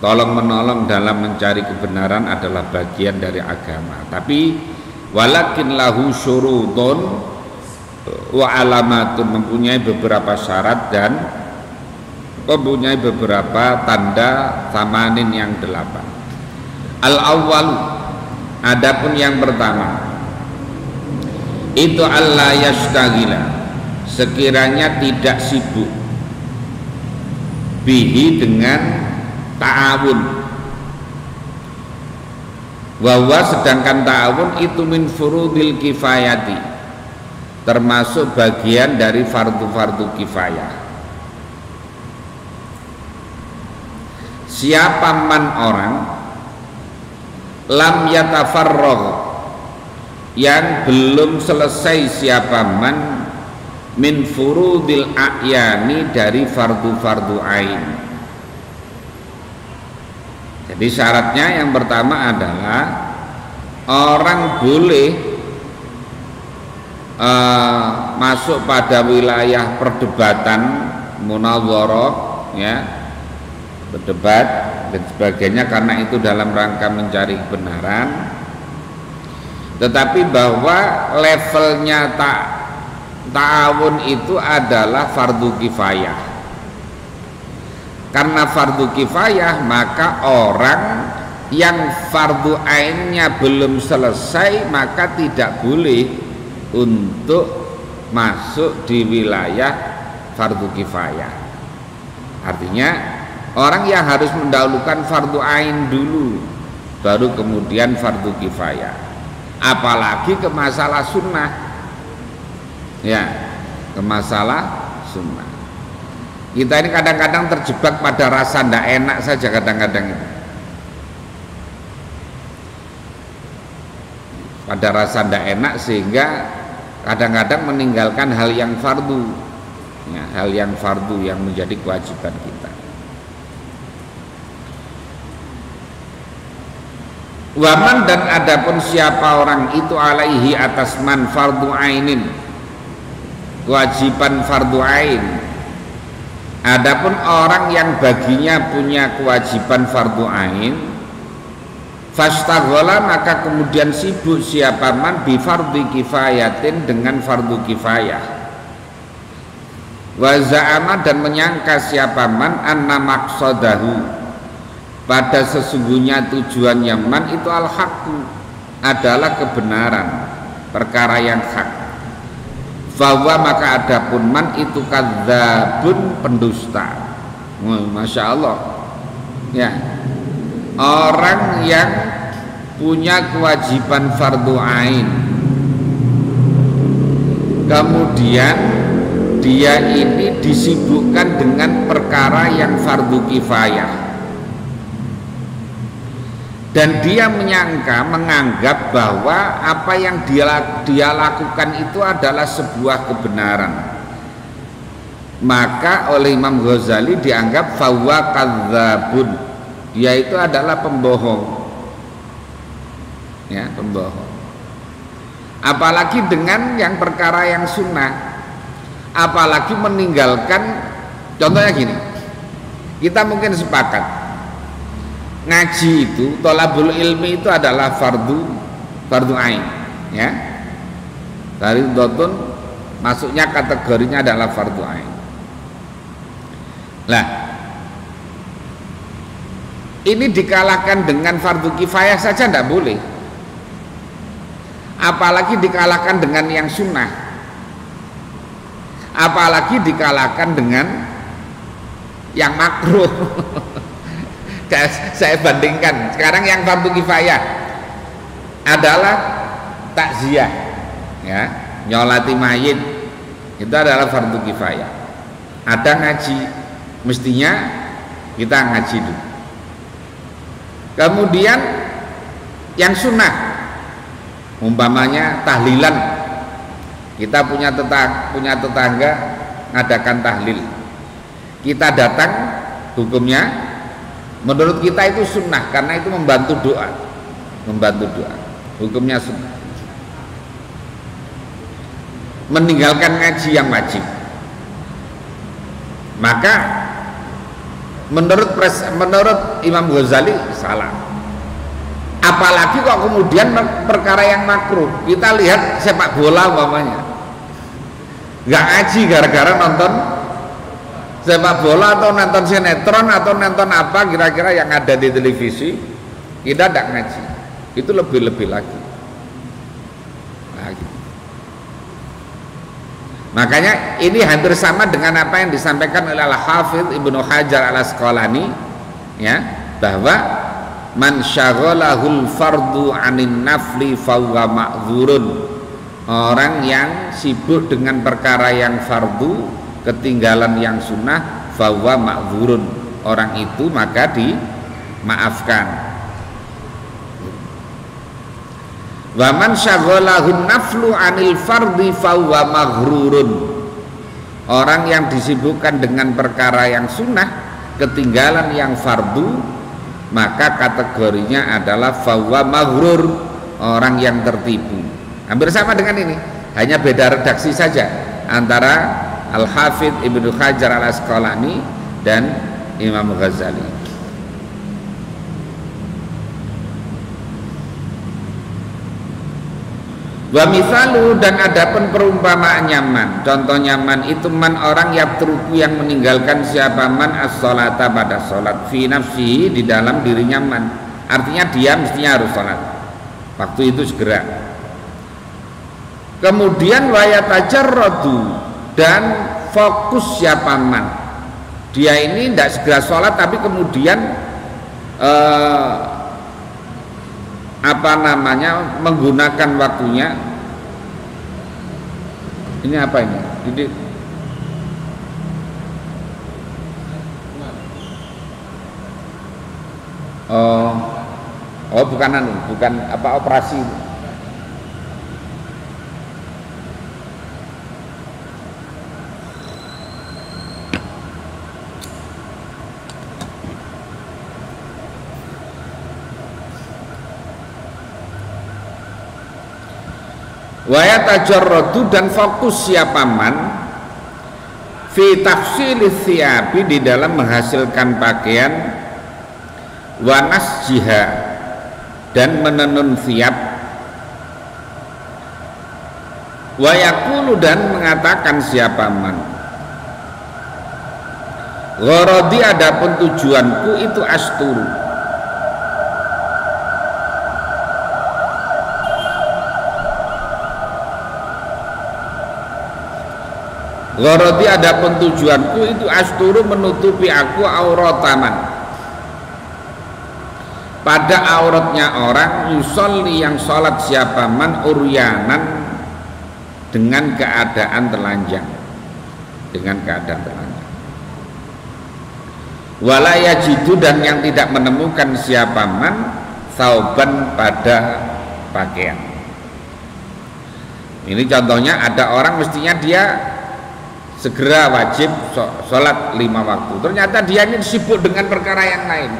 tolong menolong dalam mencari kebenaran adalah bagian dari agama. Tapi walakin lahu syurutun wa alamatun, mempunyai beberapa syarat dan mempunyai beberapa tanda tamanin yang 8. Al-awwal, adapun yang pertama itu Allah yastagila, sekiranya tidak sibuk bihi dengan ta'awun. Wawa, sedangkan ta'awun itu min furudil kifayati, termasuk bagian dari fardu-fardu kifayah. Siapa man orang lam yatafarragh, yang belum selesai siapa man min furudil a'yani, dari fardu-fardu ain. Jadi syaratnya yang pertama adalah orang boleh masuk pada wilayah perdebatan, munadharah, ya, berdebat dan sebagainya, karena itu dalam rangka mencari kebenaran. Tetapi bahwa levelnya ta'awun itu adalah fardu kifayah. Karena fardu kifayah, maka orang yang fardu ainnya belum selesai maka tidak boleh untuk masuk di wilayah fardu kifayah. Artinya orang yang harus mendahulukan fardu ain dulu, baru kemudian fardu kifayah. Apalagi ke masalah sunnah, ya, ke masalah sunnah. Kita ini kadang-kadang terjebak pada rasa ndak enak saja, kadang-kadang itu pada rasa ndak enak, sehingga kadang-kadang meninggalkan hal yang fardu, ya, hal yang fardu yang menjadi kewajiban kita. Waman, dan adapun siapa orang itu alaihi atas man fardu ainin, kewajiban fardu ain. Adapun orang yang baginya punya kewajiban fardu ain, fastaghala, maka kemudian sibuk siapa man bi fardhi kifayatin, dengan fardu kifayah. Wa za'ama, dan menyangka siapa man anna maqsadahu, pada sesungguhnya tujuannya man itu al-haqqu, adalah kebenaran, perkara yang hak. Bahwa maka adapun man itu kadzabun, pendusta. Masya Allah, ya, orang yang punya kewajiban fardu ain, kemudian dia ini disibukkan dengan perkara yang fardu kifayah, dan dia menganggap bahwa apa yang dia lakukan itu adalah sebuah kebenaran, maka oleh Imam Ghazali dianggap fahuwa kadzabun, dia itu adalah pembohong, ya, pembohong. Apalagi dengan yang perkara yang sunnah, apalagi meninggalkan. Contohnya gini, kita mungkin sepakat ngaji itu, thalabul ilmi itu adalah fardu ain, ya. Dari dotun masuknya kategorinya adalah fardu ain. Lah, ini dikalahkan dengan fardu kifayah saja tidak boleh, apalagi dikalahkan dengan yang sunnah, apalagi dikalahkan dengan yang makruh. Saya bandingkan sekarang yang fardu kifayah adalah takziah, ya, nyolati mayit, itu adalah fardu kifayah. Ada ngaji, mestinya kita ngaji dulu. Kemudian yang sunnah, umpamanya tahlilan, kita punya tetangga ngadakan tahlil, kita datang, hukumnya menurut kita itu sunnah, karena itu membantu doa, hukumnya sunnah. Meninggalkan ngaji yang wajib, maka menurut Imam Ghazali salah. Apalagi kok kemudian perkara yang makruh. Kita lihat sepak bola umpamanya, nggak ngaji gara-gara nonton sepak bola atau nonton sinetron atau nonton apa kira-kira yang ada di televisi, kita tidak ngaji, itu lebih-lebih lagi. Nah, gitu. Makanya ini hampir sama dengan apa yang disampaikan oleh Al-Hafidz Ibnu Hajar Al-Asqalani, ya, bahwa man syaghalahul fardu anin nafli fahuwa ma'dzurun. Orang yang sibuk dengan perkara yang fardu, ketinggalan yang sunnah, fahuwa ma'dzurun. Orang itu maka dimaafkan. Wa man syaghalahun naflu anil fardi fahuwa maghrurun. Orang yang disibukkan dengan perkara yang sunnah, ketinggalan yang fardu, maka kategorinya adalah fahuwa maghrur, orang yang tertipu. Hampir sama dengan ini, hanya beda redaksi saja antara Al-Hafidz Ibnu Hajar Al-Asqalani dan Imam Ghazali. Wa mithalu, dan adapun perumpamaan nyaman, contoh nyaman itu man orang yatruku yang meninggalkan siapa man as-sholata pada sholat fi nafsihi, di dalam dirinya man, artinya dia mestinya harus sholat waktu itu segera. Kemudian wa yatajarradu, dan fokus siapa man, dia ini tidak segera sholat tapi kemudian menggunakan waktunya. Ini apa ini? Jadi bukan apa operasi. Wa yatajarradu, dan fokus siapa man fi tafsilis thiyabi, di dalam menghasilkan pakaian, wa nasjiha, dan menenun thiyab, wa yaqulu, dan mengatakan siapa man gharadi, adapun tujuanku itu asturu. Gharadi, adapun tujuanku itu asturu, menutupi aku aurataman, pada auratnya orang, yusolli, yang sholat siapa man uryanan, dengan keadaan telanjang, wala yajidu, dan yang tidak menemukan siapa man sauban, pada pakaian. Ini contohnya, ada orang mestinya dia segera wajib sholat 5 waktu, ternyata dia ini sibuk dengan perkara yang lain,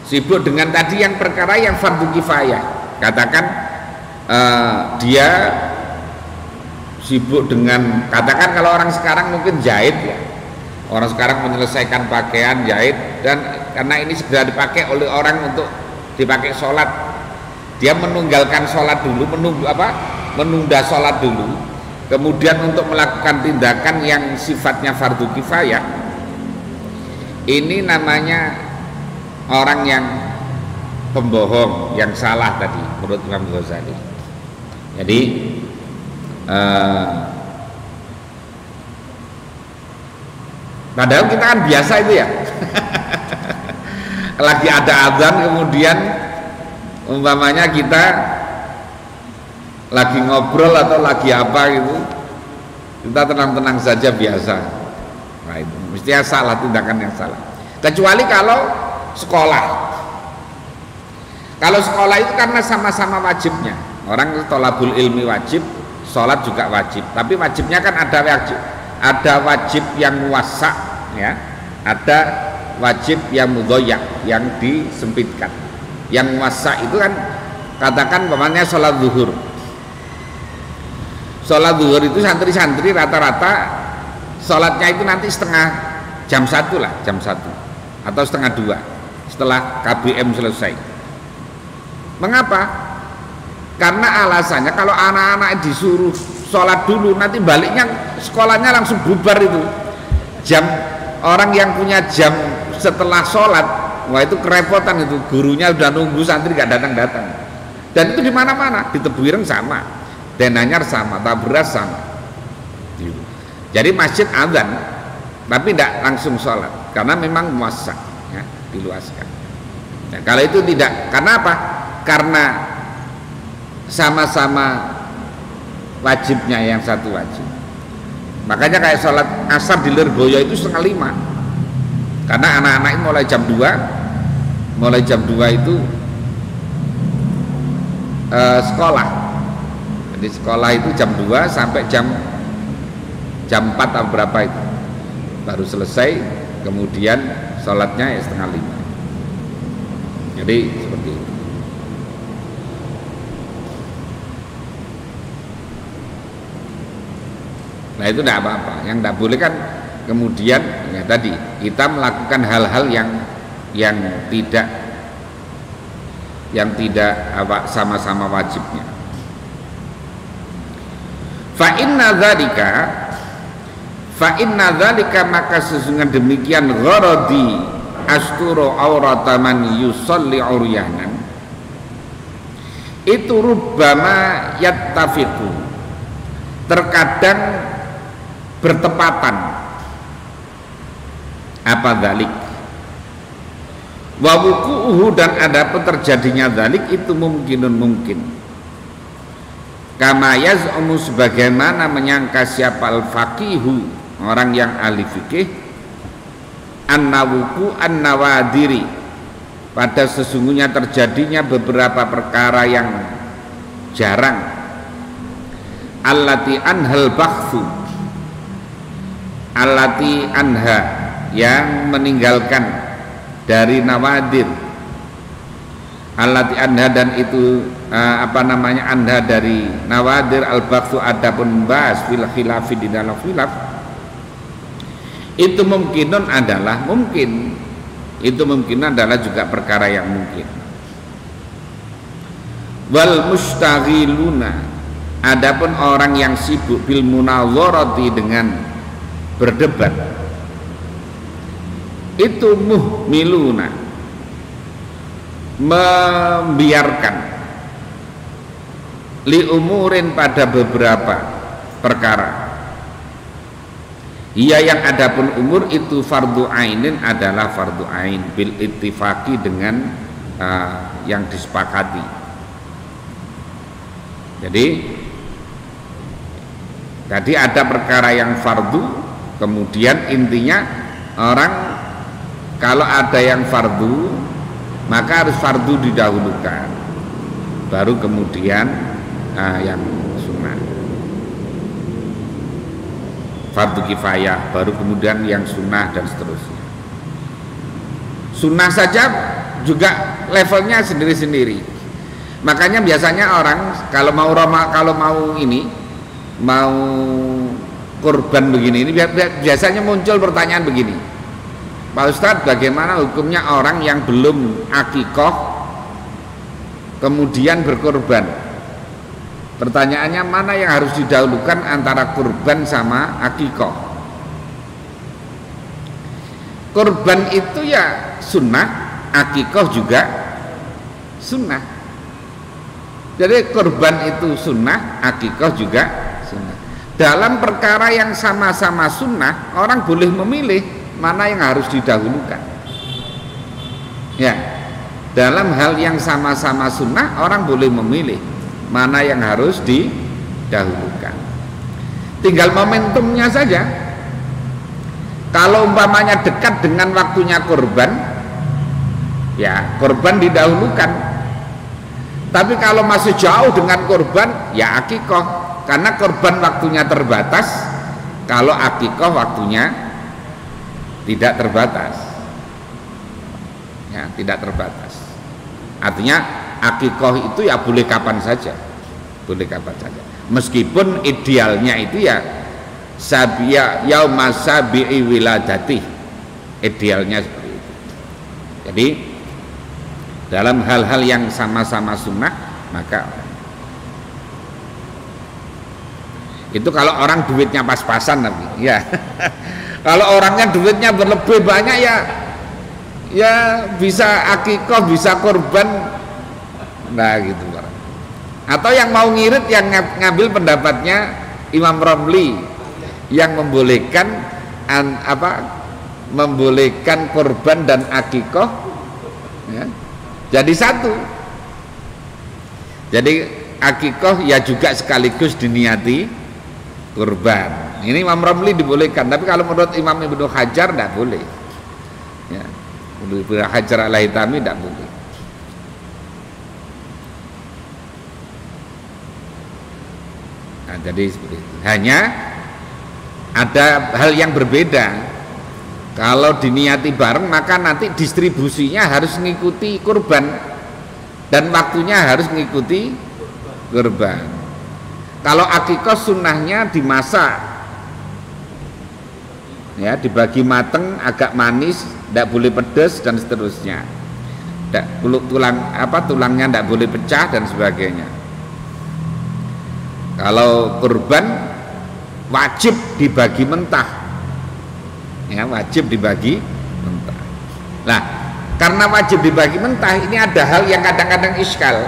sibuk dengan tadi yang perkara yang fardu kifayah. Katakan dia sibuk dengan, katakan kalau orang sekarang mungkin jahit ya, orang sekarang menyelesaikan pakaian jahit, dan karena ini segera dipakai oleh orang untuk dipakai sholat, dia menunggalkan sholat dulu, menunda sholat dulu, kemudian untuk melakukan tindakan yang sifatnya fardu kifayah. Ini namanya orang yang pembohong, yang salah tadi menurut Imam Ghazali. Jadi padahal kita kan biasa itu ya lagi ada azan, kemudian umpamanya kita lagi ngobrol atau lagi apa gitu, kita tenang-tenang saja biasa. Nah itu mestinya salah, tindakan yang salah. Kecuali kalau sekolah. Kalau sekolah itu karena sama-sama wajibnya. Orang thalabul ilmi wajib, sholat juga wajib. Tapi wajibnya kan ada wajib yang muwassa, ya, ada wajib yang mudhoyak, yang disempitkan. Yang muwassa itu kan, katakan umpamanya sholat zuhur. Sholat zuhur itu santri-santri rata-rata sholatnya itu nanti setengah jam 1 lah, jam 1 atau setengah 2 setelah KBM selesai. Mengapa? Karena alasannya kalau anak-anak disuruh sholat dulu, nanti baliknya sekolahnya langsung bubar itu. Jam orang yang punya jam setelah sholat, wah itu kerepotan itu, gurunya udah nunggu, santri gak datang-datang. Dan itu di mana-mana, di Tebuireng sama, Denanyar sama, Taberas sama. Jadi masjid azan, tapi tidak langsung sholat, karena memang muassak, ya, diluaskan. Nah, kalau itu tidak, karena apa? Karena sama-sama wajibnya, yang satu wajib. Makanya kayak sholat asar di Lirboyo itu 4:30, karena anak-anak itu mulai jam 2 itu sekolah. Jadi sekolah itu jam 2 sampai jam 4 atau berapa itu baru selesai, kemudian sholatnya ya 4:30. Jadi seperti itu. Nah itu tidak apa-apa. Yang tidak boleh kan kemudian ya tadi kita melakukan hal-hal yang tidak apa sama-sama wajibnya. Fa inna dzalika maka sesungguhnya demikian gharadi asturu aurata man yusalli uryanan, itu rubbama yattafiqu, terkadang bertepatan apa dzalik, wa wuqu'uhu, dan adapun terjadinya dzalik itu mungkin, kama yaz'umu, sebagaimana menyangka siapa al-faqihu, orang yang ahli fikih, an-nawuku an-nawadiri, pada sesungguhnya terjadinya beberapa perkara yang jarang, allati anhal bakthu, allati anha, yang meninggalkan dari nawadir, allati anha, dan itu anha dari nawadir, al-bakthu adapun membahas fil khilafi, di dalam khilaf, itu mungkinun adalah mungkin, itu mungkin adalah juga perkara yang mungkin. Wal mustaghiluna, adapun orang yang sibuk bil munawwarati, dengan berdebat, itu muhmiluna, membiarkan, li umurin, pada beberapa perkara, ia yang adapun umur itu fardu ainin, adalah fardu ain, bil ittifaqi, dengan yang disepakati. Jadi tadi ada perkara yang fardu, kemudian intinya orang kalau ada yang fardu maka harus fardu didahulukan, baru kemudian yang sunnah. Fardu kifayah baru kemudian yang sunnah, dan seterusnya. Sunnah saja juga levelnya sendiri-sendiri. Makanya biasanya orang kalau mau kurban begini, ini biasanya muncul pertanyaan begini, Pak Ustadz, bagaimana hukumnya orang yang belum akikoh kemudian berkurban? Pertanyaannya, mana yang harus didahulukan antara kurban sama akikoh? Kurban itu ya sunnah, akikoh juga sunnah. Jadi kurban itu sunnah, akikoh juga sunnah. Dalam perkara yang sama-sama sunnah, orang boleh memilih mana yang harus didahulukan. Ya, dalam hal yang sama-sama sunnah, orang boleh memilih mana yang harus didahulukan. Tinggal momentumnya saja. Kalau umpamanya dekat dengan waktunya kurban, ya kurban didahulukan. Tapi kalau masih jauh dengan kurban, ya akikoh, karena kurban waktunya terbatas, kalau akikoh waktunya tidak terbatas. Ya, tidak terbatas. Artinya akikoh itu ya boleh kapan saja, boleh kapan saja. Meskipun idealnya itu ya sabiya yauma sabi'i wiladati, idealnya seperti itu. Jadi dalam hal-hal yang sama-sama sunnah, maka itu kalau orang duitnya pas-pasan tapi ya. Kalau orangnya duitnya berlebih banyak ya bisa akikah, bisa kurban, nah gitu. Atau yang mau ngirit yang ngambil pendapatnya Imam Romli yang membolehkan kurban dan akikah ya, jadi satu. Jadi akikah ya juga sekaligus diniati kurban. Ini Imam Romli dibolehkan, tapi kalau menurut Imam Ibnu Hajar tidak boleh. Ya, Ibnu Hajar Al-Haytami tidak boleh. Nah, jadi seperti itu. Hanya ada hal yang berbeda. Kalau diniati bareng maka nanti distribusinya harus mengikuti kurban dan waktunya harus mengikuti kurban. Kalau akikah sunnahnya dimasak, ya dibagi mateng, agak manis, tidak boleh pedas dan seterusnya. Tulangnya tidak boleh pecah dan sebagainya. Kalau kurban wajib dibagi mentah, ya wajib dibagi mentah. Nah, karena wajib dibagi mentah, ini ada hal yang kadang-kadang iskal.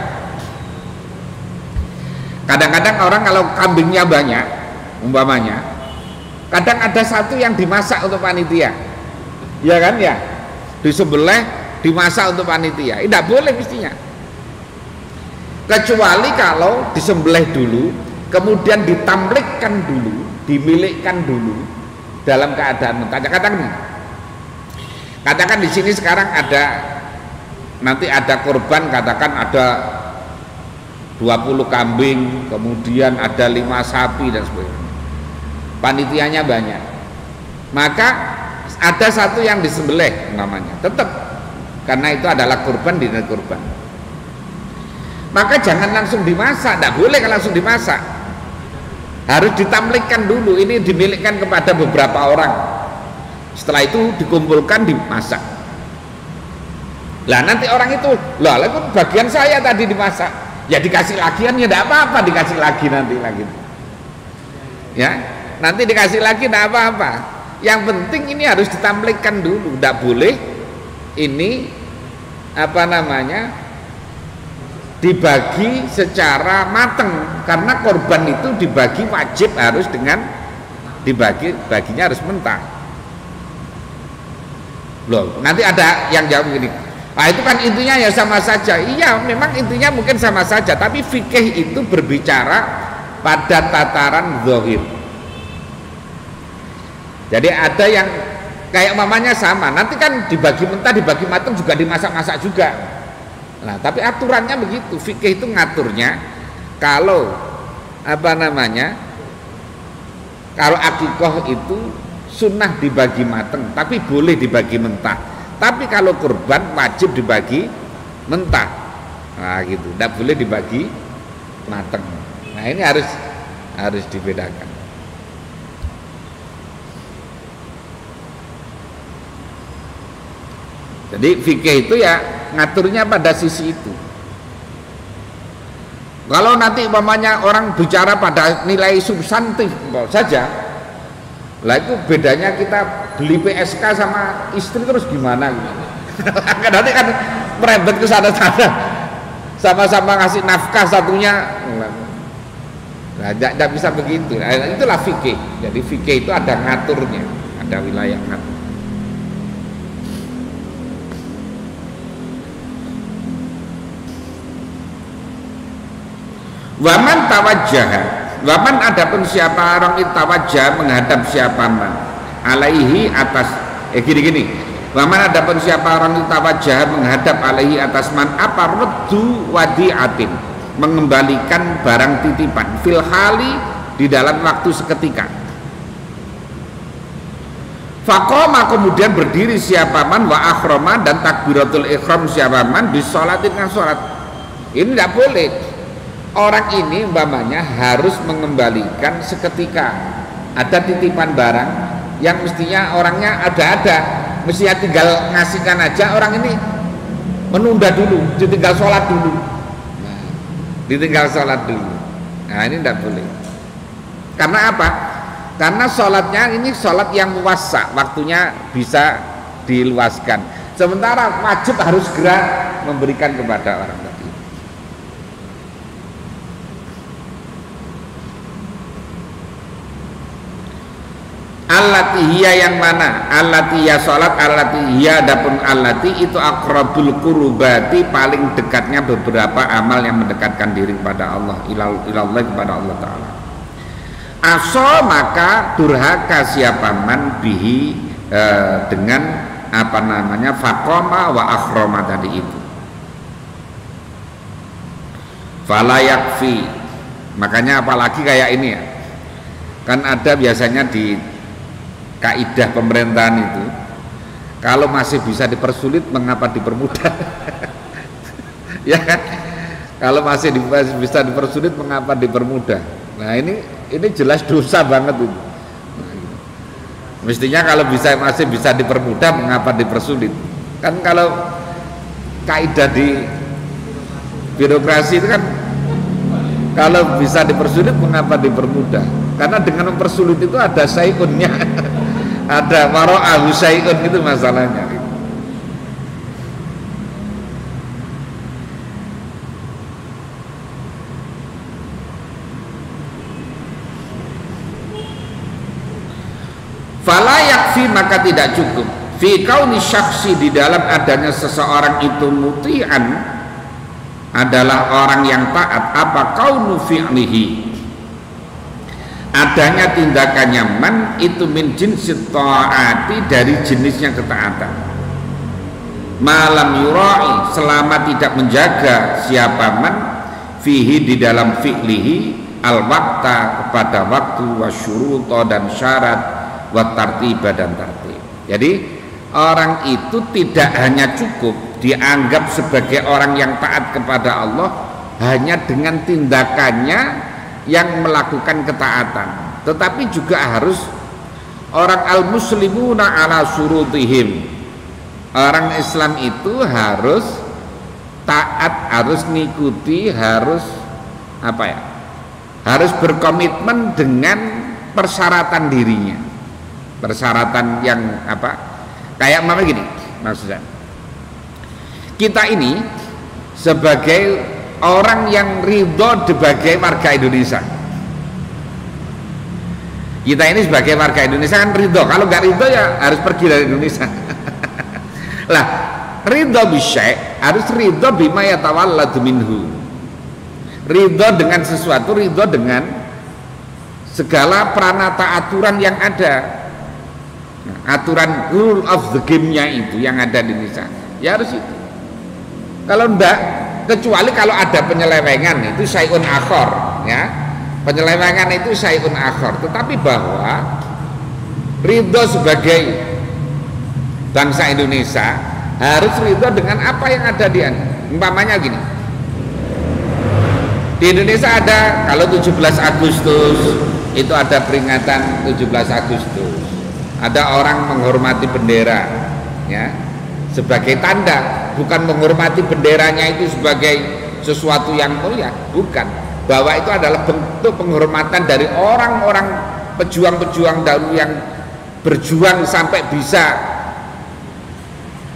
Kadang-kadang orang kalau kambingnya banyak, umpamanya, kadang ada satu yang dimasak untuk panitia, ya kan ya, disembelih dimasak untuk panitia, tidak boleh mestinya. Kecuali kalau disembelih dulu, kemudian ditamlikkan dulu, dimilikkan dulu dalam keadaan mentah. Katakan di sini sekarang ada, nanti ada korban, katakan ada 20 kambing, kemudian ada 5 sapi dan sebagainya. Panitianya banyak. Maka ada satu yang disembelih namanya, tetap karena itu adalah kurban, dinilai kurban. Maka jangan langsung dimasak, tidak boleh kalau langsung dimasak. Harus ditamlikkan dulu, ini dimilikkan kepada beberapa orang. Setelah itu dikumpulkan, dimasak. Lah nanti orang itu, lah itu bagian saya tadi dimasak, ya dikasih lagian, ya tidak apa-apa dikasih lagi nanti lagi. Ya, nanti dikasih lagi tidak apa-apa. Yang penting ini harus ditamlikkan dulu, tidak boleh ini dibagi secara mateng, karena korban itu dibagi wajib harus dengan baginya harus mentah. Loh, nanti ada yang jawab begini, ah itu kan intinya ya sama saja. Iya, memang intinya mungkin sama saja, tapi fikih itu berbicara pada tataran zahir. Jadi ada yang kayak mamanya sama, nanti kan dibagi mentah, dibagi mateng juga dimasak-masak juga. Nah, tapi aturannya begitu, fikih itu ngaturnya kalau kalau akikah itu sunnah dibagi mateng, tapi boleh dibagi mentah. Tapi kalau kurban wajib dibagi mentah. Nah, gitu, tidak boleh dibagi mateng. Nah, ini harus dibedakan. Jadi fikih itu ya ngaturnya pada sisi itu. Kalau nanti umpamanya orang bicara pada nilai substantif saja, lah itu bedanya kita beli PSK sama istri terus gimana gitu. Nanti kan merembet ke sana-sana, sama-sama ngasih nafkah satunya, nah tidak bisa begitu. Nah, itulah fikih. Jadi fikih itu ada ngaturnya, ada wilayah ngatur. Waman tawajjaha, waman adapun siapa orang itu tawajjah menghadap siapa man alaihi atas gini. Waman adapun siapa orang itu tawajjah menghadap alaihi atas man apa reddu wadi'atin, mengembalikan barang titipan fil hali di dalam waktu seketika. Faqoma kemudian berdiri siapa man wa akhrama dan takbiratul ihram siapa man bisolatin dengan sholat. Ini tidak boleh. Orang ini umpamanya harus mengembalikan seketika. Ada titipan barang yang mestinya orangnya ada, mestinya tinggal ngasihkan aja, orang ini menunda dulu, ditinggal sholat dulu, ditinggal sholat dulu. Nah ini tidak boleh. Karena apa? Karena sholatnya ini sholat yang muwassa, waktunya bisa diluaskan. Sementara wajib harus segera memberikan kepada orang tadi. Allati hiya yang mana? Allati ya sholat, allati hiya adapun allati itu aqrabul qurubati, paling dekatnya beberapa amal yang mendekatkan diri kepada Allah, ilallah kepada Allah Ta'ala. Aso maka durhaka siapa man bihi dengan apa namanya faqoma wa akhroma tadi itu. Fala yakfi, makanya apalagi kayak ini ya, kan ada biasanya di kaidah pemerintahan itu, kalau masih bisa dipersulit mengapa dipermudah. Ya kan, kalau masih bisa dipersulit mengapa dipermudah. Nah ini jelas dosa banget itu. Nah, gitu. Mestinya kalau masih bisa dipermudah mengapa dipersulit. Kan kalau kaidah di birokrasi itu kan, kalau bisa dipersulit mengapa dipermudah, karena dengan mempersulit itu ada syai'unnya. Ada wara'ahu syai'un, itu masalahnya. Fala yakfi, maka tidak cukup fi kauni syakhsi, di dalam adanya seseorang itu muti'an, adalah orang yang taat, apa kaunu fi'lihi, adanya tindakannya man itu min jinsit ta'ati, dari jenisnya ketaatan. Malam yurai, selama tidak menjaga siapa man fihi, di dalam fi'lihi, al waqta, kepada waktu, wasyuruto, dan syarat, wa tartiba, dan tartib. Jadi orang itu tidak hanya cukup dianggap sebagai orang yang taat kepada Allah hanya dengan tindakannya yang melakukan ketaatan, tetapi juga harus orang al-muslimuna ala surutihim, orang Islam itu harus taat, harus ngikuti, harus apa ya, harus berkomitmen dengan persyaratan dirinya, persyaratan yang apa, kayak apa gini maksudnya, kita ini sebagai orang yang ridho sebagai warga Indonesia, kita ini sebagai warga Indonesia kan ridho, kalau nggak ridho ya harus pergi dari Indonesia. Lah ridho bisyai, harus ridho bima yatawalladu minhu, ridho dengan sesuatu, ridho dengan segala peranata aturan yang ada. Nah, aturan rule of the game-nya itu yang ada di Indonesia ya harus itu. Kalau enggak, kecuali kalau ada penyelewengan, itu syai'un akhor ya, penyelewengan itu syai'un akhor. Tetapi bahwa ridho sebagai bangsa Indonesia harus ridho dengan apa yang ada di umpamanya gini, di Indonesia ada, kalau 17 Agustus itu ada peringatan 17 Agustus, ada orang menghormati bendera ya, sebagai tanda, bukan menghormati benderanya itu sebagai sesuatu yang mulia, bukan, bahwa itu adalah bentuk penghormatan dari orang-orang pejuang-pejuang dahulu yang berjuang sampai bisa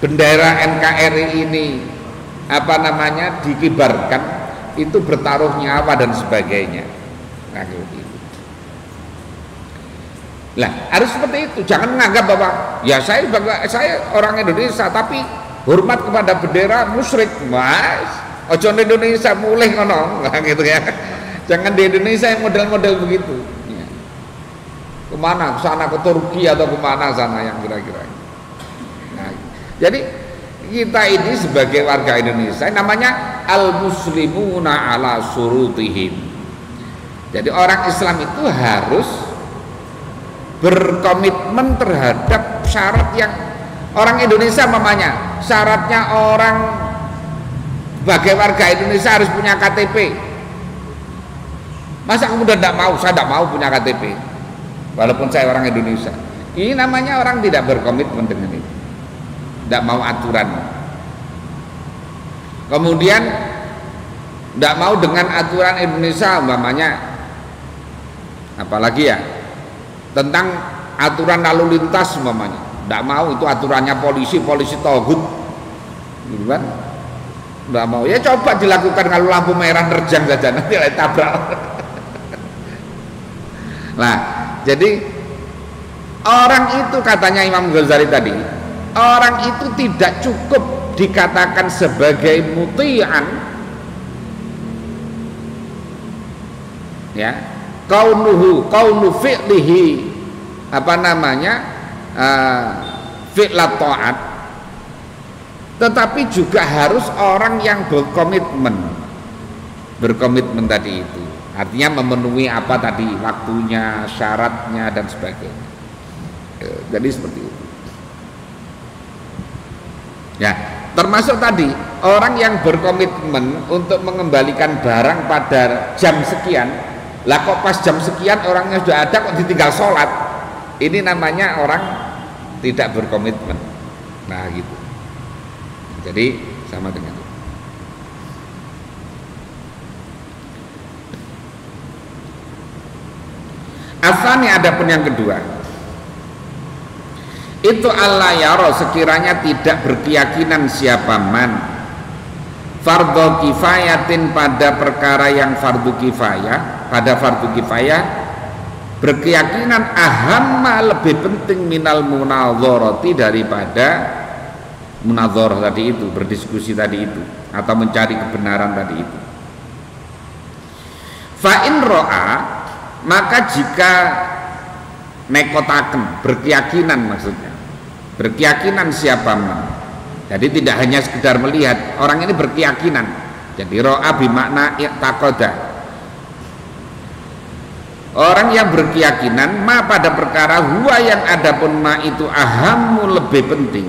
bendera NKRI ini apa namanya dikibarkan, itu bertaruh nyawa dan sebagainya. Nah, gitu. Lah harus seperti itu, jangan menganggap bahwa ya saya orang Indonesia tapi hormat kepada bendera musyrik, mas ojo di Indonesia mulai ngono, gitu ya. Jangan di Indonesia yang model-model begitu ya. Kemana, sana ke Turki atau kemana sana yang kira-kira. Nah, jadi kita ini sebagai warga Indonesia namanya al-muslimuna ala surutihim. Jadi orang Islam itu harus berkomitmen terhadap syarat yang orang Indonesia mamanya, syaratnya orang sebagai warga Indonesia harus punya KTP. Masa kemudian tidak mau, saya tidak mau punya KTP walaupun saya orang Indonesia. Ini namanya orang tidak berkomitmen dengan itu. tidak mau aturan. Kemudian tidak mau dengan aturan Indonesia umpamanya, apalagi ya tentang aturan lalu lintas umpamanya, tidak mau, itu aturannya polisi togut, gitu kan? Tidak mau, ya coba dilakukan kalau lampu merah nerjang saja, nanti tabrak. Nah, jadi orang itu katanya Imam Ghazali tadi, orang itu tidak cukup dikatakan sebagai muti'an, ya, kaunu fi'lihi fi'lat ta'at, tetapi juga harus orang yang berkomitmen tadi itu. Artinya memenuhi apa tadi, waktunya, syaratnya dan sebagainya. Jadi seperti itu. Ya, termasuk tadi orang yang berkomitmen untuk mengembalikan barang pada jam sekian. Lah kok pas jam sekian orangnya sudah ada kok ditinggal sholat. Ini namanya orang tidak berkomitmen. Nah gitu. Jadi sama dengan itu. Asalnya adapun yang kedua, itu Allah yaro, sekiranya tidak berkeyakinan siapa man fardhu kifayatin pada perkara yang fardu kifayah, pada fardu kifayah berkeyakinan ahamma lebih penting minal munadharati, daripada munadharah tadi itu, berdiskusi tadi itu atau mencari kebenaran tadi itu. Fa in ro'a, maka jika nekotaken, berkeyakinan, maksudnya berkeyakinan siapa man, jadi tidak hanya sekedar melihat, orang ini berkeyakinan. Jadi ro'a bimakna i'taqada, orang yang berkeyakinan ma pada perkara huwa yang adapun ma itu ahamu lebih penting,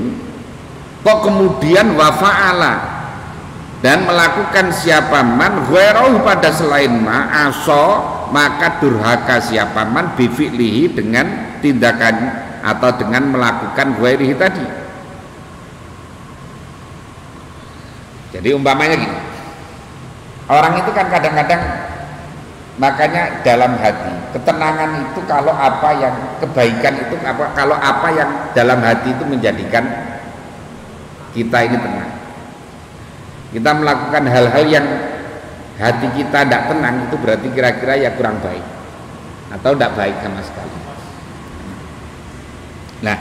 kok kemudian wafa'ala dan melakukan siapa man ghairahu pada selain ma aso, maka durhaka siapa man bifi'lihi dengan tindakan atau dengan melakukan ghairihi tadi. Jadi umpamanya gini, orang itu kan kadang-kadang, makanya dalam hati ketenangan itu kalau apa yang kebaikan itu kalau apa yang dalam hati itu menjadikan kita ini tenang. Kita melakukan hal-hal yang hati kita tidak tenang, itu berarti kira-kira ya kurang baik atau tidak baik sama sekali. Nah,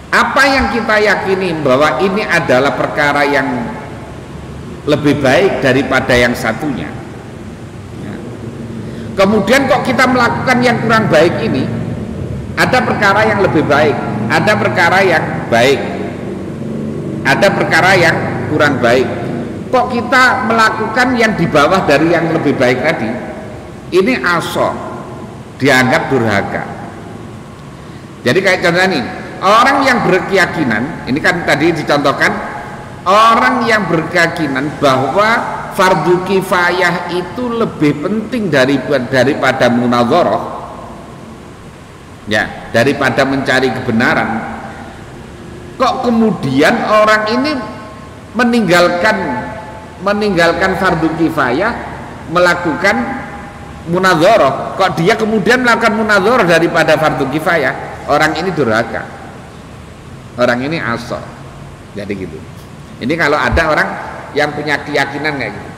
apa yang kita yakini bahwa ini adalah perkara yang lebih baik daripada yang satunya, ya. Kemudian kok kita melakukan yang kurang baik ini, ada perkara yang lebih baik, ada perkara yang baik, ada perkara yang kurang baik, kok kita melakukan yang di bawah dari yang lebih baik tadi, ini aso, dianggap durhaka. Jadi kayak contohnya nih, orang yang berkeyakinan, ini kan tadi dicontohkan, orang yang berkeyakinan bahwa fardu kifayah itu lebih penting daripada munadharah, ya, daripada mencari kebenaran. Kok kemudian orang ini meninggalkan fardu kifayah, melakukan munadharah? Kok dia kemudian melakukan munadharah daripada fardu kifayah? Orang ini durhaka, orang ini aso. Jadi gitu. Ini kalau ada orang yang punya keyakinan kayak gitu.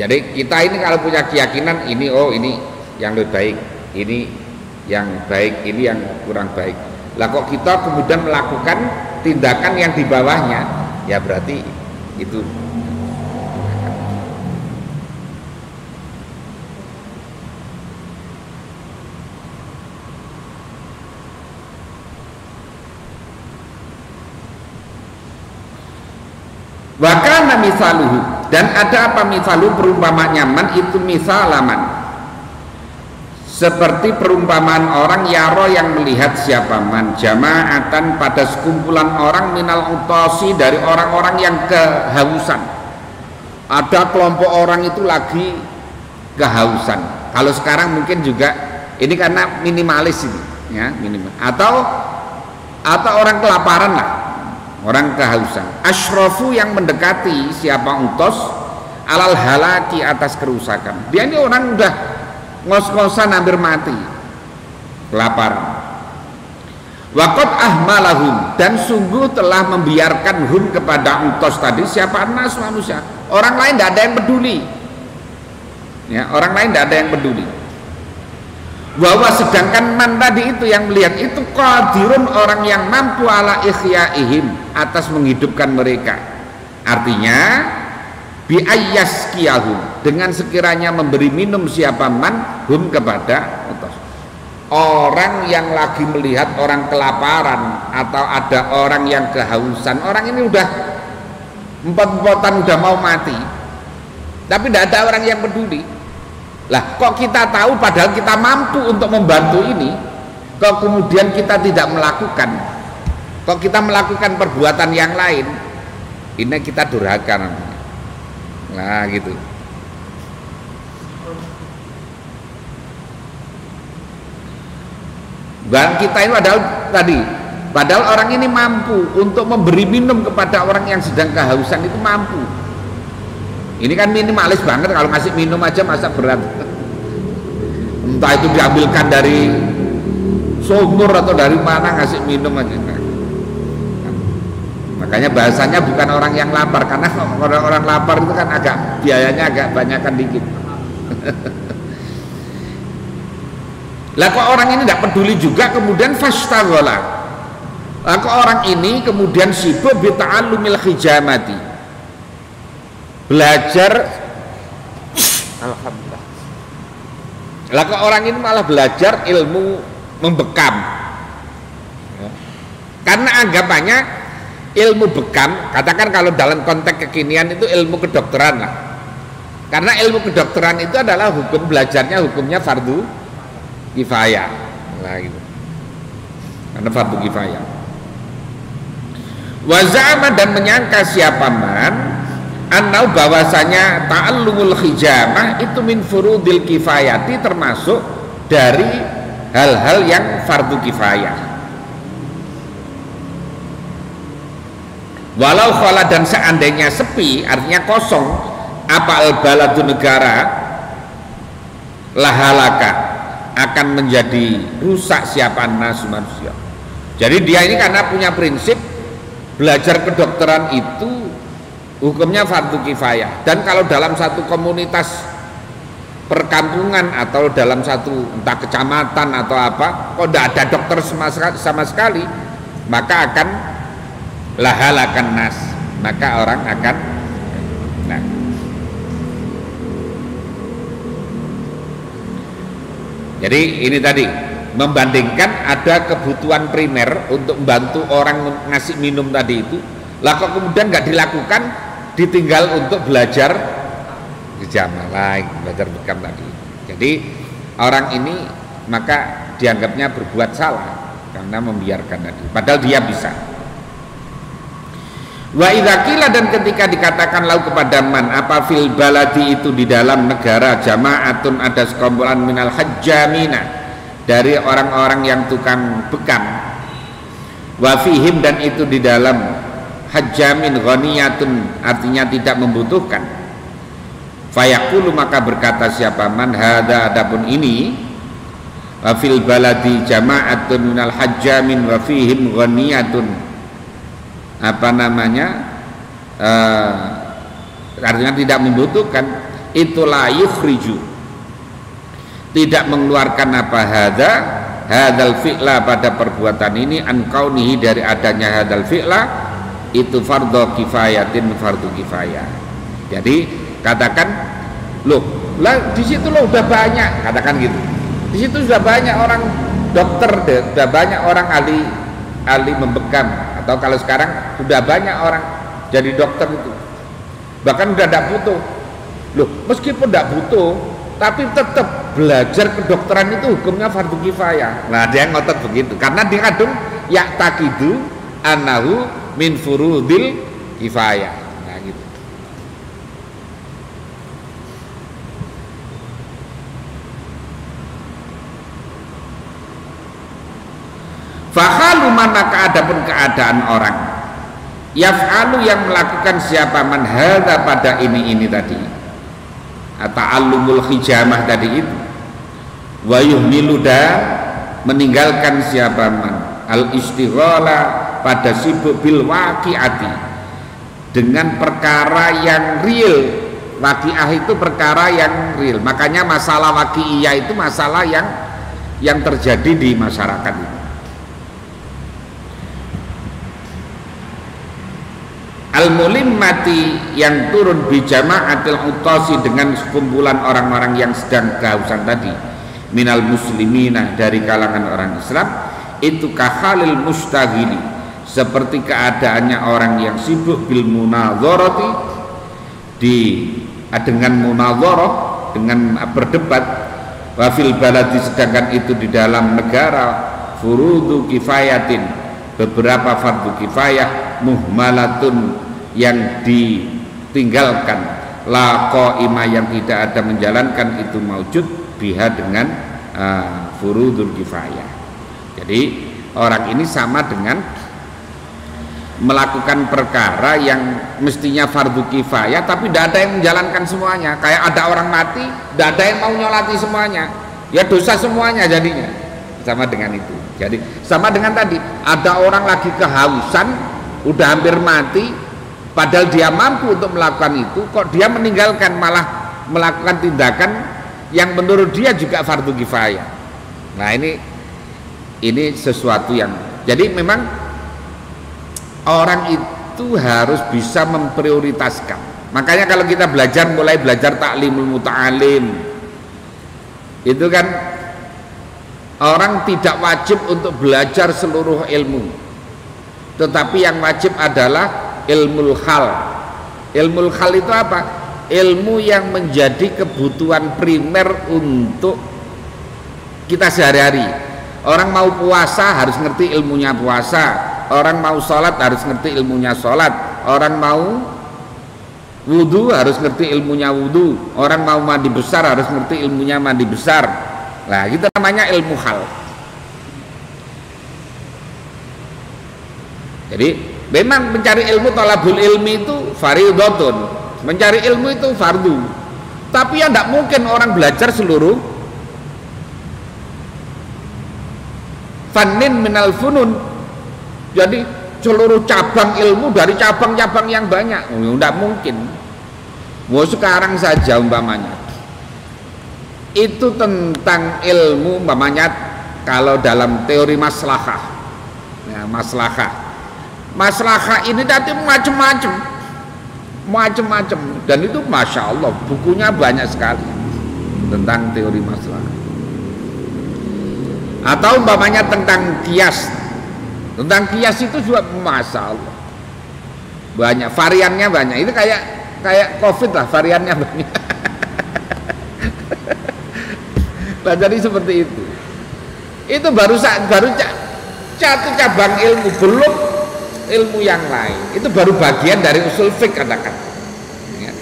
Jadi kita ini kalau punya keyakinan ini, oh ini yang lebih baik, ini yang baik, ini yang kurang baik. Lah kok kita kemudian melakukan tindakan yang di bawahnya, ya berarti itu. Wakana misaluhu, dan ada apa misalu, perumpamaan man itu misalaman, seperti perumpamaan orang yaro yang melihat siapa man jama'atan pada sekumpulan orang minal utasi, dari orang-orang yang kehausan. Ada kelompok orang itu lagi kehausan. Kalau sekarang mungkin juga ini karena minimalis ini, ya minimal, atau orang kelaparan lah, orang kehausan. Asyrafu yang mendekati siapa utos alal halaki atas kerusakan. Dia ini orang udah ngos-ngosan hampir mati, kelaparan. Waqad ahmalahum, dan sungguh telah membiarkan hum kepada utos tadi siapa anas manusia. Orang lain tidak ada yang peduli. Ya, orang lain tidak ada yang peduli. Bahwa sedangkan man tadi itu yang melihat itu qadirun, orang yang mampu ala ihyaihim, atas menghidupkan mereka. Artinya bi ayyaskiyahum, dengan sekiranya memberi minum siapa man hum kepada utos. Orang yang lagi melihat orang kelaparan atau ada orang yang kehausan, orang ini udah empot-empotan, udah mau mati, tapi tidak ada orang yang peduli. Lah kok kita tahu padahal kita mampu untuk membantu ini, kok kemudian kita tidak melakukan, kok kita melakukan perbuatan yang lain, ini kita durhaka namanya. Nah gitu. Dan kita ini padahal orang ini mampu untuk memberi minum kepada orang yang sedang kehausan, itu mampu. Ini kan minimalis banget, kalau ngasih minum aja masa berat. Entah itu diambilkan dari sumur atau dari mana, ngasih minum aja. Makanya bahasanya bukan orang yang lapar, karena orang lapar itu kan agak biayanya agak banyakan dikit. Lah kok orang ini tidak peduli juga, kemudian fastaghala. Lah kok orang ini kemudian sibuk bi ta'allumil hijamati, belajar. Alhamdulillah. Lah kok orang ini malah belajar ilmu membekam, ya. Karena anggapannya ilmu bekam, katakan kalau dalam konteks kekinian itu ilmu kedokteran lah. Karena ilmu kedokteran itu adalah hukum belajarnya, hukumnya fardu kifayah, nah gitu. Karena fardu kifayah. Wazama, dan menyangka siapa man annau, bahwasanya ta'allumul hijamah itu min furudil kifayati, termasuk dari hal-hal yang fardu kifayah. Walau khala, dan seandainya sepi, artinya kosong, apa al-baladu negara, lahalaka, akan menjadi rusak siapa nas manusia. Jadi dia ini karena punya prinsip belajar kedokteran itu hukumnya fardu kifayah, dan kalau dalam satu komunitas perkampungan atau dalam satu entah kecamatan atau apa kok tidak ada dokter sama sekali, maka akan lahalakan nas, maka orang akan nah. Jadi ini tadi membandingkan ada kebutuhan primer untuk membantu orang ngasih minum tadi itu, lah kok kemudian nggak dilakukan, ditinggal untuk belajar hijamah lain, belajar bekam tadi. Jadi orang ini maka dianggapnya berbuat salah karena membiarkan tadi, padahal dia bisa. Wa idza qila, dan ketika dikatakan lau kepada man, apa fil baladi itu di dalam negara, jamaatun, ada sekumpulan minal hajjamina, dari orang-orang yang tukang bekam, wa fihim, dan itu di dalam hajjamin ghaniyatun, artinya tidak membutuhkan. Fayaqulu, maka berkata siapa man, hadza, adapun ini, wa fil baladi jamaatun minal hajjamin wa fihim ghaniyatun, apa namanya, artinya tidak membutuhkan, itulah yukhriju, tidak mengeluarkan apa hadzal fi'la, pada perbuatan ini, an kaunihi, dari adanya hadzal fi'la itu fardhu kifayatin, fardu kifayah. Jadi katakan, loh lah di situ loh udah banyak, katakan gitu, di situ sudah banyak orang dokter, sudah banyak orang ahli membekam, atau kalau sekarang sudah banyak orang jadi dokter itu, bahkan udah tidak butuh. Loh, meskipun tidak butuh, tapi tetap belajar kedokteran itu hukumnya fardu kifayah. Nah, dia ngotot begitu karena dia kadung ya'taqidu annahu min furudil kifayah. Nah, gitu. manakah adapun keadaan orang yaf'alu yang melakukan siapa man hadza pada ini tadi ta'allumul hijamah tadi itu wa yuhmilu dan meninggalkan siapa man al istighala pada sibuk bil waqi'ati dengan perkara yang real. Waqi'ah itu perkara yang real, makanya masalah waqi'iyah itu masalah yang terjadi di masyarakat itu. Al-mulimmati yang turun bi jama'atil utasi dengan sekumpulan orang-orang yang sedang kehausan tadi minal muslimina dari kalangan orang Islam itu kahalil mustaghili seperti keadaannya orang yang sibuk bil munadharati dengan munadharah dengan berdebat wafil baladi sedangkan itu di dalam negara furudu kifayatin beberapa fardu kifayah muhmalatun yang ditinggalkan la qaimah yang tidak ada menjalankan itu maujud biha dengan furudul kifayah. Jadi orang ini sama dengan melakukan perkara yang mestinya fardu kifayah tapi tidak ada yang menjalankan semuanya. Kayak ada orang mati, tidak ada yang mau nyolati semuanya, ya dosa semuanya jadinya. Sama dengan itu. Jadi sama dengan tadi, ada orang lagi kehausan, udah hampir mati, padahal dia mampu untuk melakukan itu, kok dia meninggalkan malah melakukan tindakan yang menurut dia juga fardu kifayah. Nah ini sesuatu yang, jadi memang orang itu harus bisa memprioritaskan. Makanya kalau kita mulai belajar taklimul muta'alim, itu kan orang tidak wajib untuk belajar seluruh ilmu, tetapi yang wajib adalah ilmul khal. Ilmul khal itu apa? Ilmu yang menjadi kebutuhan primer untuk kita sehari-hari. Orang mau puasa harus ngerti ilmunya puasa, orang mau sholat harus ngerti ilmunya sholat, orang mau wudu harus ngerti ilmunya wudu, orang mau mandi besar harus ngerti ilmunya mandi besar. Nah itu namanya ilmu khal. Jadi memang mencari ilmu, thalabul ilmi itu fardhun, mencari ilmu itu fardu. Tapi ya tidak mungkin orang belajar seluruh fannin minal funun. Jadi seluruh cabang ilmu dari cabang-cabang yang banyak, tidak mungkin. Mau sekarang saja umpamanya itu tentang ilmu umpamanya kalau dalam teori maslahah. Nah, maslahah ini tadi macam-macam dan itu masya Allah bukunya banyak sekali tentang teori maslahah. Atau umpamanya tentang kias itu juga masya Allah banyak variannya, banyak. Itu kayak COVID lah, variannya banyak. Nah, jadi seperti itu. Itu baru satu cabang ilmu, belum ilmu yang lain. Itu baru bagian dari usul fiqh katakan. Ya,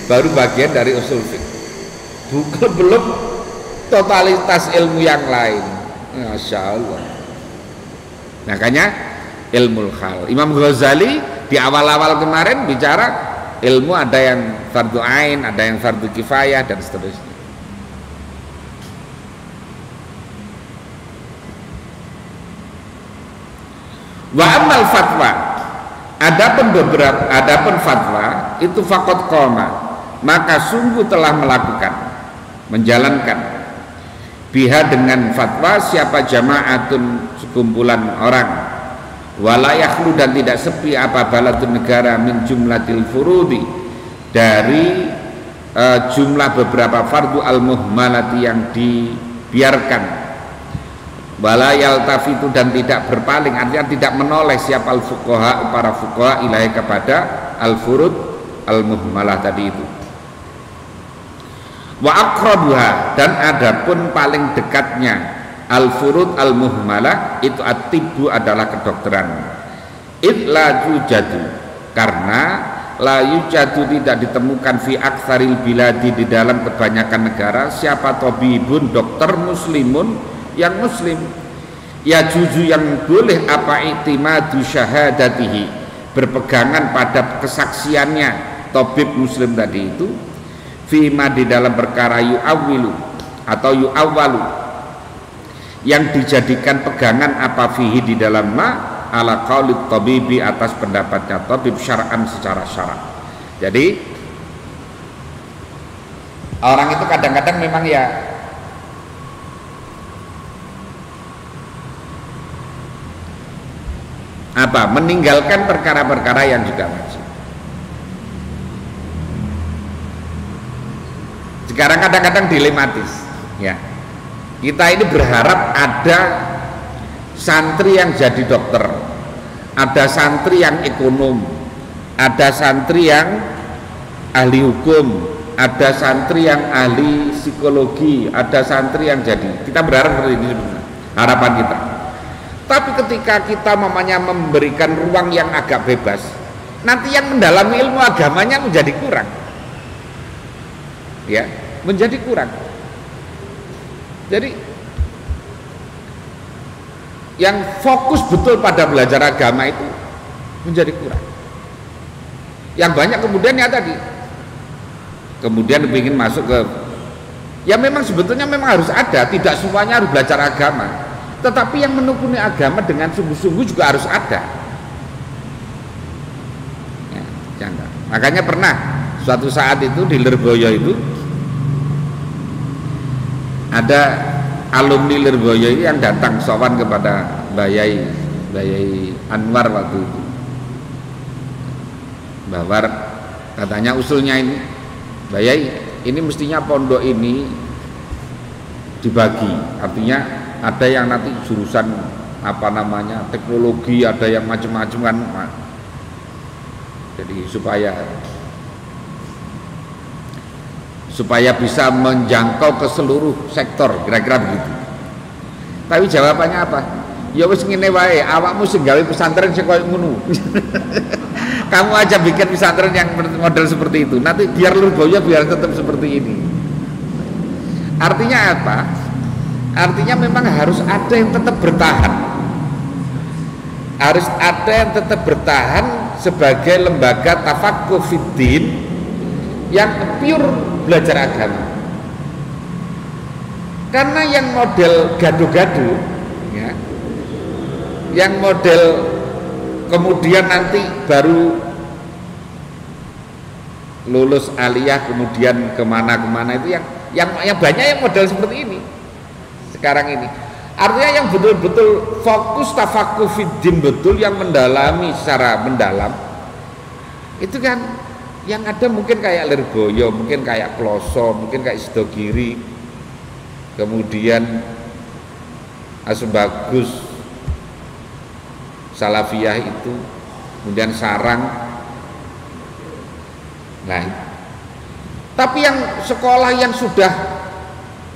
baru bagian dari usul fiqh. Bukan belum totalitas ilmu yang lain. Masya Allah. Makanya ilmu khal. Imam Ghazali di awal-awal kemarin bicara ilmu ada yang fardu ain, ada yang fardu kifayah dan seterusnya. Wa amal fatwa, adapun fatwa itu faqad qoma, maka sungguh telah melakukan, menjalankan biha dengan fatwa siapa jama'atun sekumpulan orang wala yakhlu dan tidak sepi apa baladun negara min jumlatil furudi dari jumlah beberapa fardu al-muhmalati yang dibiarkan wala yaltafitu dan tidak berpaling, artinya tidak menoleh siapa al-fuqaha, para fuqaha ilahi kepada al-furud al-muhmalah tadi itu. Wa aqrabuha dan adapun paling dekatnya al-furud al-muhmalah itu at-tibbu adalah kedokteran. La yujadu karena la yujadu tidak ditemukan fi aktsaril biladi di dalam kebanyakan negara siapa tabibun dokter muslimun yang muslim Ya juzu yang boleh apa i'timadu syahadatihi, berpegangan pada kesaksiannya tabib muslim tadi itu, fima di dalam perkara yu'awwilu atau yu'awwalu, yang dijadikan pegangan apa fihi di dalam ma ala qaulit tabibi, atas pendapatnya tabib syar'an secara syarak. Jadi orang itu kadang-kadang memang ya meninggalkan perkara-perkara yang juga wajib. Sekarang kadang-kadang dilematis ya. Kita ini berharap ada santri yang jadi dokter, ada santri yang ekonom, ada santri yang ahli hukum, ada santri yang ahli psikologi, ada santri yang jadi. Kita berharap seperti ini sebenarnya harapan kita. Tapi ketika kita memberikan ruang yang agak bebas, nanti yang mendalami ilmu agamanya menjadi kurang, ya, menjadi kurang. Jadi yang fokus betul pada belajar agama itu menjadi kurang. Yang banyak kemudian ya tadi, kemudian ingin masuk ke, ya memang sebetulnya memang harus ada, tidak semuanya harus belajar agama. Tetapi yang menekuni agama dengan sungguh-sungguh juga harus ada ya, jangan. Makanya pernah suatu saat itu di Lirboyo itu ada alumni Lirboyo yang datang sowan kepada Bayai Anwar waktu itu. Bahwa katanya usulnya ini, Bayai, ini mestinya pondok ini dibagi, artinya ada yang nanti jurusan teknologi, ada yang macam-macam kan, jadi supaya bisa menjangkau ke seluruh sektor, kira-kira begitu. Tapi jawabannya apa? Ya wis ngene wae, awakmu sing gawe pesantren sing koyo ngono. Kamu aja bikin pesantren yang model seperti itu, nanti biar Lirboyo biar tetap seperti ini. Artinya apa? Artinya memang harus ada yang tetap bertahan, harus ada yang tetap bertahan sebagai lembaga tafaqquh fiddin yang pure belajar agama. Karena yang model gado-gado ya, yang model kemudian nanti baru lulus aliyah kemudian kemana-kemana itu yang banyak yang model seperti ini sekarang ini. Artinya yang betul-betul fokus tafaqquh fiddin betul, yang mendalami secara mendalam itu kan yang ada mungkin kayak Lirboyo, mungkin kayak Ploso, mungkin kayak Sidogiri, kemudian Asbagus Salafiyah itu, kemudian Sarang. Nah, tapi yang sekolah yang sudah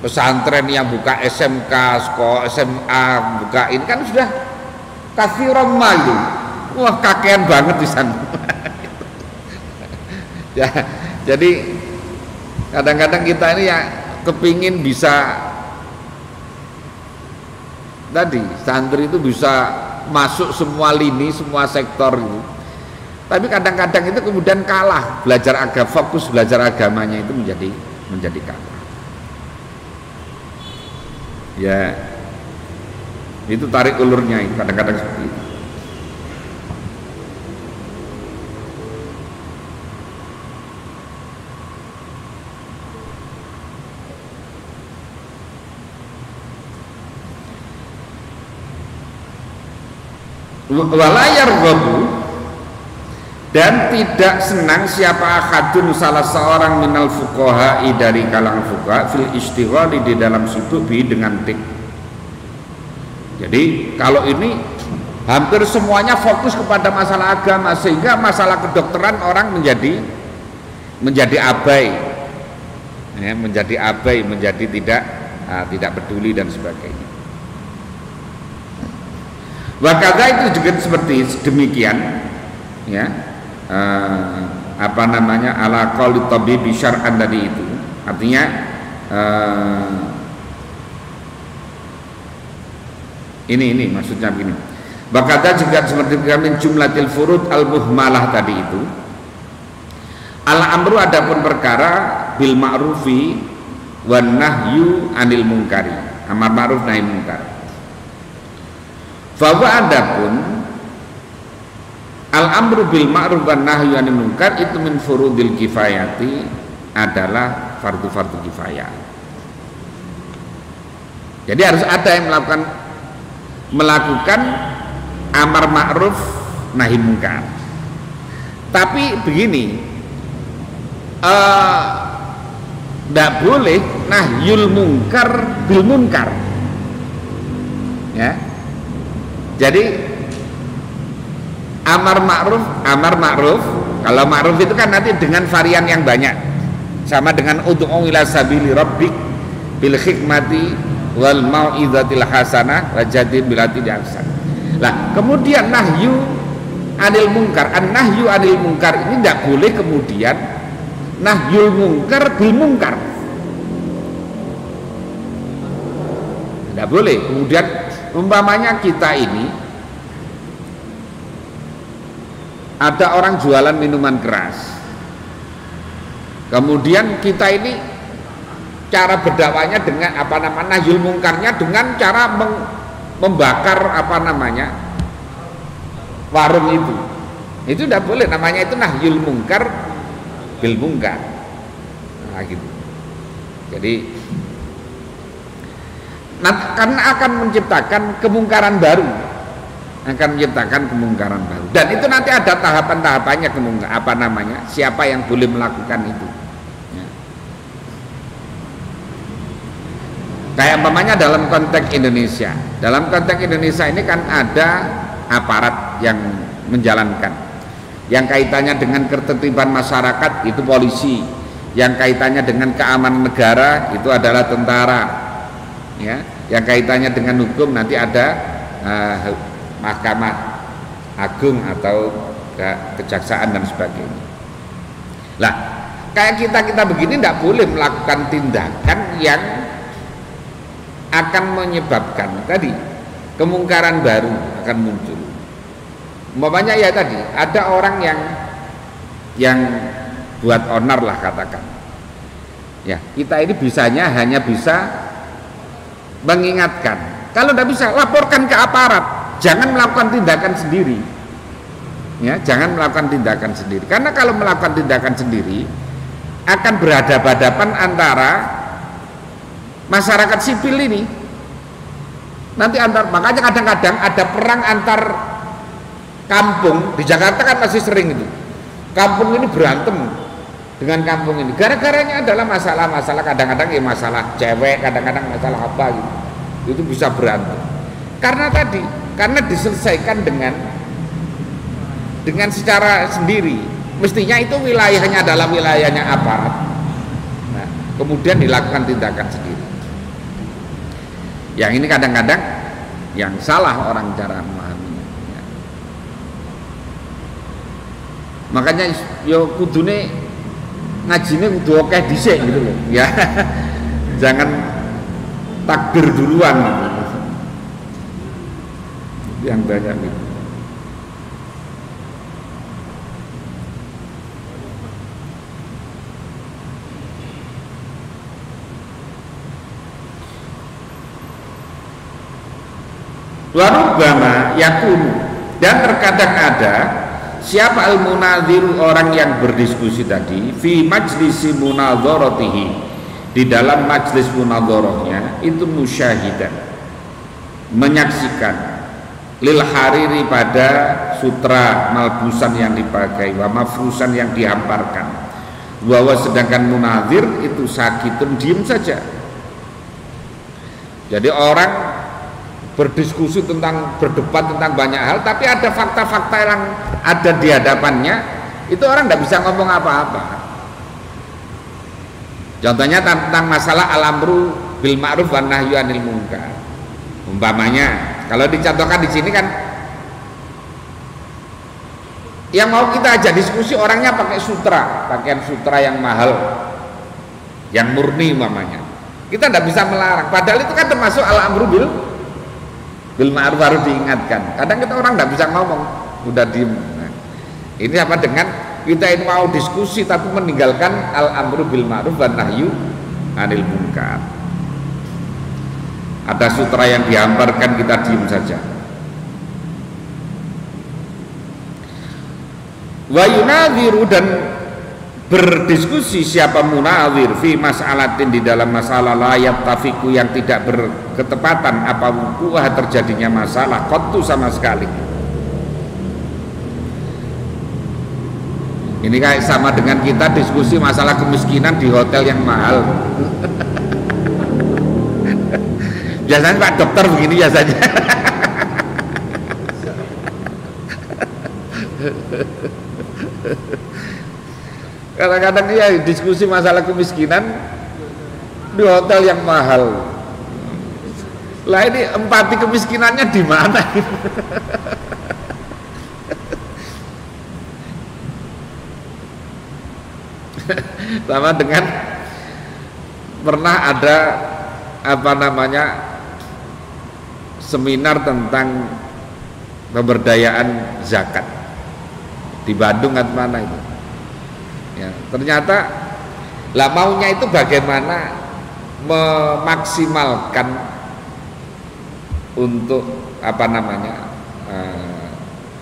pesantren, yang buka SMK, sekolah SMA, buka ini kan sudah katsiran malu. Wah, kakean banget di sana. Ya, jadi kadang-kadang kita ini ya kepingin bisa tadi santri itu bisa masuk semua lini, semua sektor gitu. Tapi kadang-kadang itu kemudian kalah belajar agama, fokus belajar agamanya itu menjadi kalah. Ya, itu tarik ulurnya kadang-kadang seperti itu. Walayar gobu, dan tidak senang siapa akadun salah seorang minal fuqaha'i dari kalangan fuqaha fil istighali di dalam sibuk bi dengan tik. Jadi kalau ini hampir semuanya fokus kepada masalah agama, sehingga masalah kedokteran orang menjadi abai, ya, menjadi tidak peduli dan sebagainya. Wakada itu juga seperti demikian, ya. Ala qauli tabibi syar'an tadi itu, artinya Ini maksudnya begini. Bakata juga seperti kami jumlatil furud al muhmalah tadi itu. Al amru adapun perkara bil ma'rufi wan nahyu anil munkari. Amar ma'ruf nahi munkar. Bahwa adapun al amru bil ma'ruf wan nahyu anil munkar itu min furudil kifayati, adalah fardu-fardu kifayah. Jadi harus ada yang melakukan amar ma'ruf nahi munkar. Tapi begini, tidak boleh nahyul munkar bil munkar, ya. Jadi amar ma'ruf, kalau ma'ruf itu kan nanti dengan varian yang banyak, sama dengan ud'u ila sabili rabbik bil hikmati wal mau'izatil hasanah wajadil bilati ahsan. Lah, kemudian nahyu anil munkar, an-nahyu anil munkar ini tidak boleh kemudian nahyul munkar bil munkar. Tidak boleh. Kemudian umpamanya kita ini ada orang jualan minuman keras. Kemudian kita ini cara berdakwahnya dengan nahyul mungkarnya dengan cara membakar warung itu tidak boleh, namanya itu nahyul mungkar bil mungkar. Nah, gitu. Jadi karena akan menciptakan kemungkaran baru, dan itu nanti ada tahapan-tahapannya, siapa yang boleh melakukan itu. Kayak umpamanya dalam konteks Indonesia ini kan ada aparat yang menjalankan, yang kaitannya dengan ketertiban masyarakat itu polisi, yang kaitannya dengan keamanan negara itu adalah tentara, ya, yang kaitannya dengan hukum nanti ada mahkamah agung atau kejaksaan dan sebagainya. Lah, kayak kita begini tidak boleh melakukan tindakan yang akan menyebabkan tadi kemungkaran baru akan muncul. Umpamanya ya tadi ada orang yang buat onar lah katakan. Ya, kita ini hanya bisa mengingatkan. Kalau tidak bisa, laporkan ke aparat. Jangan melakukan tindakan sendiri. Ya, jangan melakukan tindakan sendiri. Karena kalau melakukan tindakan sendiri akan berhadapan-hadapan antara masyarakat sipil ini. Nanti makanya kadang-kadang ada perang antar kampung. Di Jakarta kan masih sering itu. Kampung ini berantem dengan kampung ini. Gara-garanya adalah masalah-masalah, kadang-kadang ya masalah cewek, kadang-kadang masalah apa gitu. Itu bisa berantem. Karena diselesaikan dengan secara sendiri. Mestinya itu wilayahnya adalah wilayahnya aparat. Nah, kemudian dilakukan tindakan sendiri. Yang ini kadang-kadang yang salah orang cara memahaminya. Ya. Makanya yo kudune ngajine kudu akeh dhisik gitu loh. Ya. Jangan takbir duluan gitu. Yang banyak itu. Warubama yakunu, dan terkadang ada siapa al-munadhiru, orang yang berdiskusi tadi, fi majlisi munadharatihi, di dalam majlis munadharahnya itu musyahidan, menyaksikan, lil hariri, pada sutra malbusan yang dipakai, wa mafrusan yang dihamparkan, bahwa sedangkan munadhir itu sakitun, diem saja. Jadi orang berdiskusi berdebat tentang banyak hal, tapi ada fakta-fakta yang ada di hadapannya, itu orang tidak bisa ngomong apa-apa. Contohnya tentang masalah al-amru bil ma'ruf wan nahyu anil munkar. Umpamanya, kalau dicontohkan di sini kan, yang mau kita ajak diskusi orangnya pakai sutra, pakaian sutra yang mahal, yang murni umpamanya. Kita tidak bisa melarang, padahal itu kan termasuk al-amru bil bil ma'ruf harus diingatkan. Kadang kita orang nggak bisa ngomong, udah diem. Nah, ini apa dengan kita ini mau diskusi tapi meninggalkan al-amru bil ma'ruf wan nahyu anil munkar. Ada sutra yang dihamparkan, kita diem saja. Wa yunadhiru, dan berdiskusi siapa munadhir fi mas'alatin di dalam masalah layat tafiku yang tidak berketepatan apa wuku'ah terjadinya masalah qattu sama sekali. Ini kayak sama dengan kita diskusi masalah kemiskinan di hotel yang mahal. Biasanya Pak Dokter begini biasanya. Kadang-kadang ya diskusi masalah kemiskinan di hotel yang mahal. Lah ini empati kemiskinannya di mana? Sama dengan pernah ada apa namanya seminar tentang pemberdayaan zakat di Bandung atau mana itu. Ya, ternyata lah maunya itu bagaimana memaksimalkan untuk apa namanya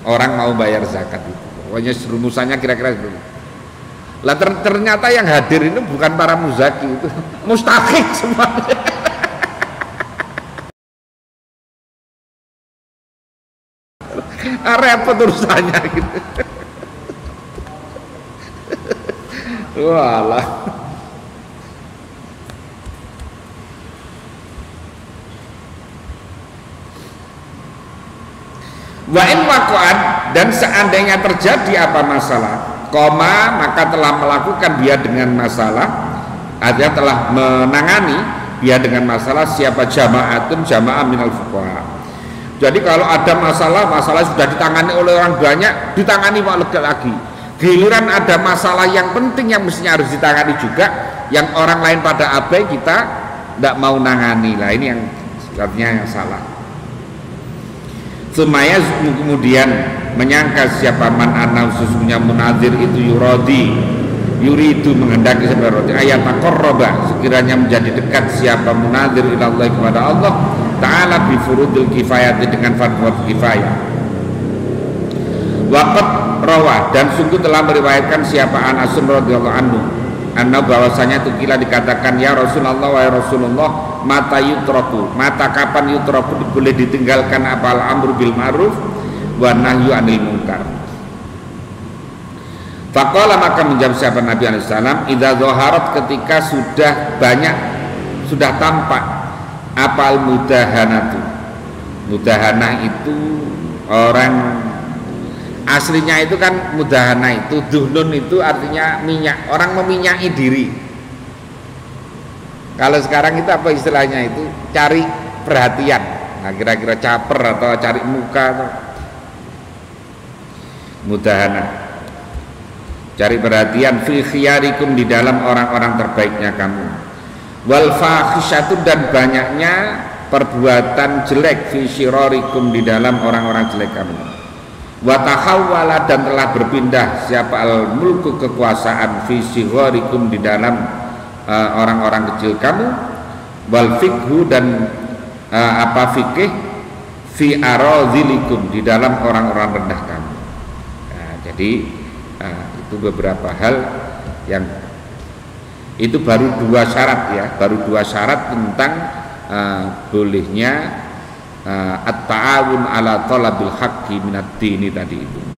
orang mau bayar zakat itu. Pokoknya rumusannya kira-kira seperti itu. Lah ternyata yang hadir ini bukan para muzaki, itu mustahik semuanya. Repot urusannya gitu. Walah. Wa in waqa'at, dan seandainya terjadi apa masalah, koma maka telah melakukan dia dengan masalah, artinya telah menangani dia dengan masalah siapa jama'atun jamaah minal fuqaha. Jadi kalau ada masalah sudah ditangani oleh orang banyak, ditangani lagi. Giliran ada masalah yang penting yang mestinya harus ditangani juga, yang orang lain pada abai, kita tidak mau nangani. Lah ini yang artinya yang salah. Sumaya kemudian menyangka siapa man ana sesungguhnya munadzir itu yuridu menghendaki sebenarnya ayat taqarraba, sekiranya menjadi dekat siapa munadzir ilallah kepada Allah Ta'ala bi furudil kifayati, dengan fardhu kifayah. Waqat rawah, dan sungguh telah meriwayatkan siapa Anas radhiyallahu anhu anna bahwasanya itu kila dikatakan ya Rasulullah wa ya Rasulullah mata yutraku, mata kapan yutraku boleh ditinggalkan apa al-amru bil ma'ruf wa nahyu anil munkar. Faqala, maka menjawab siapa Nabi alaihi salam idza zaharat, ketika sudah tampak apal mudahanatu. Mudahanah itu orang aslinya itu kan mudahana itu duhnun itu artinya minyak, orang meminyaki diri. Kalau sekarang itu apa istilahnya itu cari perhatian. Nah kira-kira caper atau cari muka atau mudahana, cari perhatian fi khiyarikum, di dalam orang-orang terbaiknya kamu. Wal fahisyatu, dan banyaknya perbuatan jelek fi syirarikum, di dalam orang-orang jelek kamu. Wa tahawwala, dan telah berpindah siapa al mulku, kekuasaan fi syirarikum, di dalam orang-orang kecil kamu. Wal fikhu, dan apa fikih fi aradhilikum, di dalam orang-orang rendah kamu. Nah, jadi itu beberapa hal yang itu baru dua syarat ya, baru dua syarat tentang bolehnya at-ta'awun ala talabil haqqi minad dini tadi itu.